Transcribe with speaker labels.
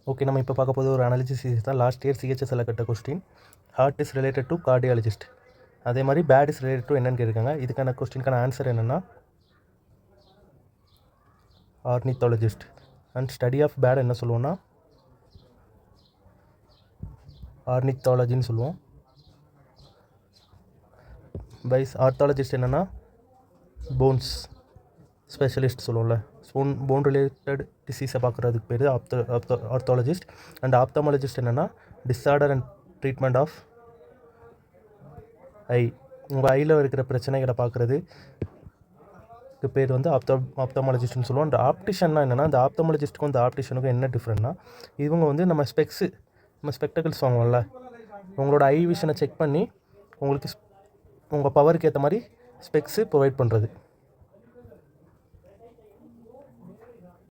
Speaker 1: Okay, நம்ம இப்போ பார்க்க போது ஒரு அனாலிசிஸ் தான். லாஸ்ட் இயர் சிஹெச்எஸ்ல கட்ட question. Heart is related to cardiologist. அதே மாதிரி பேட் இஸ் ரிலேட்டட் டு என்னன்னு கேட்குறாங்க. இதுக்கான கொஸ்டினுக்கான ஆன்சர் என்னென்னா ornithologist. And study of bat என்ன சொல்லுவோம்னா ஆர்னித்தாலஜின்னு சொல்லுவோம். பைஸ் ஆர்த்தாலஜிஸ்ட் என்னென்னா போன்ஸ் ஸ்பெஷலிஸ்ட் சொல்லுவோம்ல. போன் ரிலேட்டட் டிசீஸை பார்க்குறதுக்கு பேர் ஆர்த்தாலஜிஸ்ட். அண்ட் ஆப்தமாலஜிஸ்ட் என்னென்னா disorder and treatment of eye. உங்கள் ஐயில் இருக்கிற பிரச்சனைகளை பார்க்குறதுக்கு பேர் வந்து ஆப்தமாலஜிஸ்ட்னு சொல்லுவோம். அந்த ஆப்டிஷன்னா என்னென்னா, அந்த ஆப்தமாலஜிஸ்ட்டுக்கும் அந்த ஆப்டிஷனுக்கும் என்ன டிஃப்ரெண்ட்னா, இவங்க வந்து நம்ம ஸ்பெக்டக்கிள்ஸ் வாங்குவோம்ல, உங்களோட ஐ விஷனை செக் பண்ணி உங்களுக்கு உங்கள் பவருக்கு ஏற்ற மாதிரி ஸ்பெக்ஸு ப்ரொவைட் பண்ணுறது.